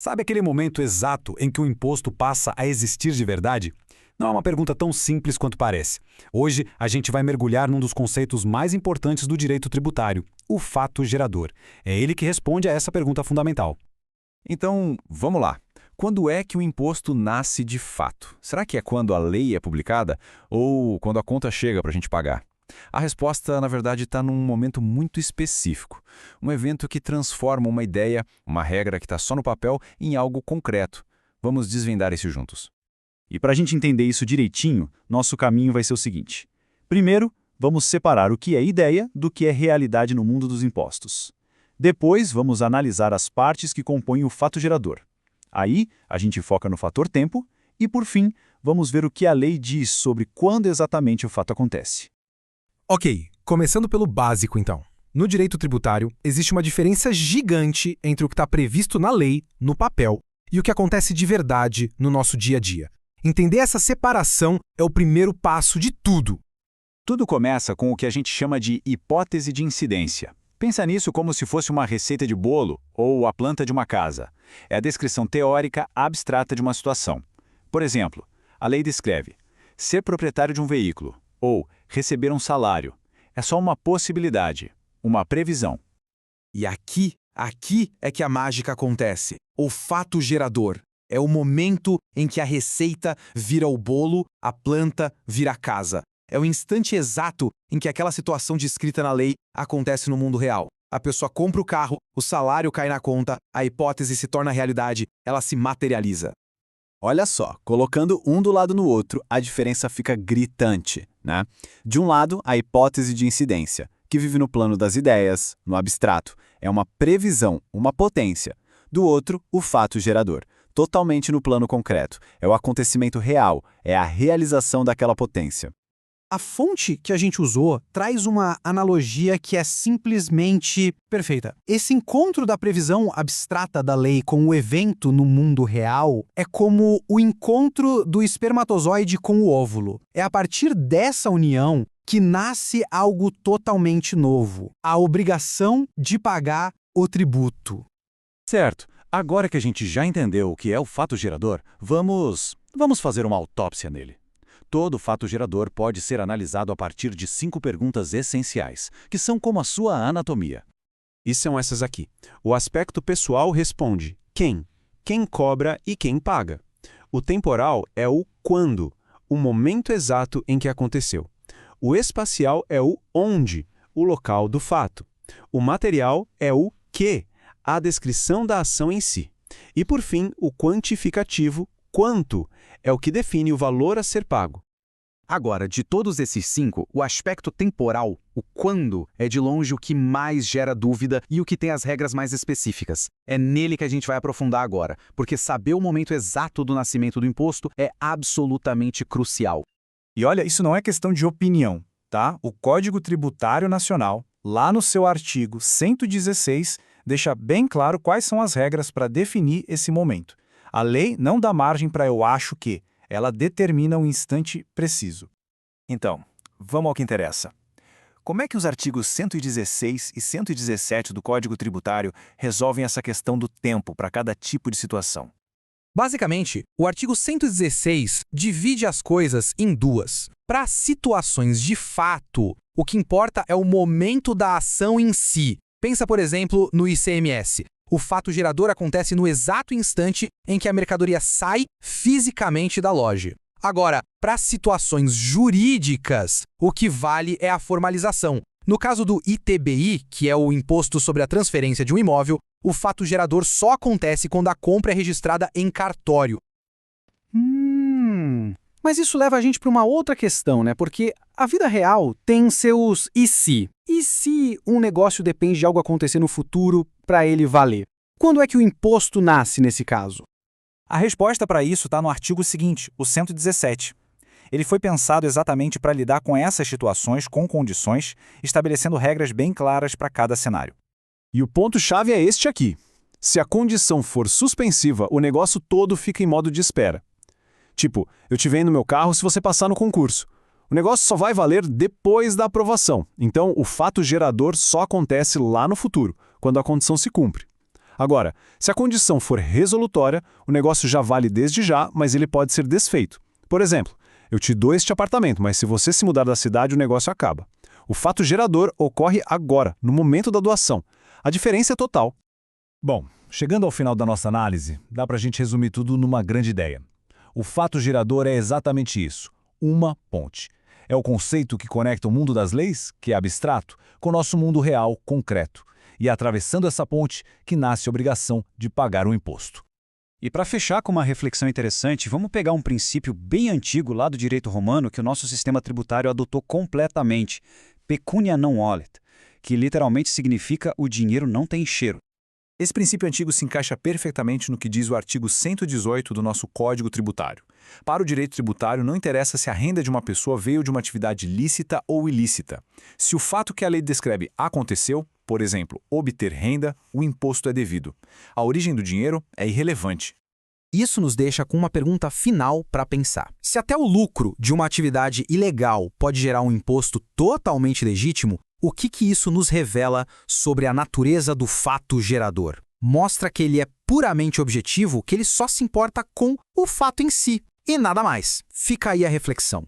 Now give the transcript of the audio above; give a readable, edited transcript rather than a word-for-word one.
Sabe aquele momento exato em que o imposto passa a existir de verdade? Não é uma pergunta tão simples quanto parece. Hoje, a gente vai mergulhar num dos conceitos mais importantes do direito tributário, o fato gerador. É ele que responde a essa pergunta fundamental. Então, vamos lá. Quando é que o imposto nasce de fato? Será que é quando a lei é publicada ou quando a conta chega para a gente pagar? A resposta, na verdade, está num momento muito específico. Um evento que transforma uma ideia, uma regra que está só no papel, em algo concreto. Vamos desvendar isso juntos. E para a gente entender isso direitinho, nosso caminho vai ser o seguinte. Primeiro, vamos separar o que é ideia do que é realidade no mundo dos impostos. Depois, vamos analisar as partes que compõem o fato gerador. Aí, a gente foca no fator tempo e, por fim, vamos ver o que a lei diz sobre quando exatamente o fato acontece. Ok, começando pelo básico então. No direito tributário, existe uma diferença gigante entre o que está previsto na lei, no papel, e o que acontece de verdade no nosso dia a dia. Entender essa separação é o primeiro passo de tudo. Tudo começa com o que a gente chama de hipótese de incidência. Pensa nisso como se fosse uma receita de bolo ou a planta de uma casa. É a descrição teórica abstrata de uma situação. Por exemplo, a lei descreve ser proprietário de um veículo ou receber um salário. É só uma possibilidade, uma previsão. E aqui é que a mágica acontece. O fato gerador é o momento em que a receita vira o bolo, a planta vira a casa. É o instante exato em que aquela situação descrita na lei acontece no mundo real. A pessoa compra o carro, o salário cai na conta, a hipótese se torna realidade, ela se materializa. Olha só, colocando um do lado no outro, a diferença fica gritante, né? De um lado, a hipótese de incidência, que vive no plano das ideias, no abstrato. É uma previsão, uma potência. Do outro, o fato gerador, totalmente no plano concreto. É o acontecimento real, é a realização daquela potência. A fonte que a gente usou traz uma analogia que é simplesmente perfeita. Esse encontro da previsão abstrata da lei com o evento no mundo real é como o encontro do espermatozoide com o óvulo. É a partir dessa união que nasce algo totalmente novo, a obrigação de pagar o tributo. Certo. Agora que a gente já entendeu o que é o fato gerador, vamos fazer uma autópsia nele. Todo fato gerador pode ser analisado a partir de 5 perguntas essenciais, que são como a sua anatomia. E são essas aqui. O aspecto pessoal responde quem cobra e quem paga. O temporal é o quando, o momento exato em que aconteceu. O espacial é o onde, o local do fato. O material é o que, a descrição da ação em si. E, por fim, o quantificativo, quanto, é o que define o valor a ser pago. Agora, de todos esses 5, o aspecto temporal, o quando, é de longe o que mais gera dúvida e o que tem as regras mais específicas. É nele que a gente vai aprofundar agora, porque saber o momento exato do nascimento do imposto é absolutamente crucial. E olha, isso não é questão de opinião, tá? O Código Tributário Nacional, lá no seu artigo 116, deixa bem claro quais são as regras para definir esse momento. A lei não dá margem para eu acho que, ela determina um instante preciso. Então, vamos ao que interessa. Como é que os artigos 116 e 117 do Código Tributário resolvem essa questão do tempo para cada tipo de situação? Basicamente, o artigo 116 divide as coisas em duas. Para situações de fato, o que importa é o momento da ação em si. Pensa, por exemplo, no ICMS. O fato gerador acontece no exato instante em que a mercadoria sai fisicamente da loja. Agora, para situações jurídicas, o que vale é a formalização. No caso do ITBI, que é o Imposto sobre a Transferência de um Imóvel, o fato gerador só acontece quando a compra é registrada em cartório. Mas isso leva a gente para uma outra questão, né? Porque a vida real tem seus e se. E se um negócio depende de algo acontecer no futuro para ele valer? Quando é que o imposto nasce nesse caso? A resposta para isso está no artigo seguinte, o 117. Ele foi pensado exatamente para lidar com essas situações com condições, estabelecendo regras bem claras para cada cenário. E o ponto-chave é este aqui. Se a condição for suspensiva, o negócio todo fica em modo de espera. Tipo, eu te vendo meu carro se você passar no concurso. O negócio só vai valer depois da aprovação. Então, o fato gerador só acontece lá no futuro, quando a condição se cumpre. Agora, se a condição for resolutória, o negócio já vale desde já, mas ele pode ser desfeito. Por exemplo, eu te dou este apartamento, mas se você se mudar da cidade, o negócio acaba. O fato gerador ocorre agora, no momento da doação. A diferença é total. Bom, chegando ao final da nossa análise, dá para a gente resumir tudo numa grande ideia. O fato gerador é exatamente isso, uma ponte. É o conceito que conecta o mundo das leis, que é abstrato, com o nosso mundo real, concreto. E é atravessando essa ponte que nasce a obrigação de pagar o imposto. E para fechar com uma reflexão interessante, vamos pegar um princípio bem antigo lá do direito romano que o nosso sistema tributário adotou completamente, pecunia non olet, que literalmente significa o dinheiro não tem cheiro. Esse princípio antigo se encaixa perfeitamente no que diz o artigo 118 do nosso Código Tributário. Para o direito tributário, não interessa se a renda de uma pessoa veio de uma atividade lícita ou ilícita. Se o fato que a lei descreve aconteceu, por exemplo, obter renda, o imposto é devido. A origem do dinheiro é irrelevante. Isso nos deixa com uma pergunta final para pensar. Se até o lucro de uma atividade ilegal pode gerar um imposto totalmente legítimo, o que isso nos revela sobre a natureza do fato gerador? Mostra que ele é puramente objetivo, que ele só se importa com o fato em si, e nada mais. Fica aí a reflexão.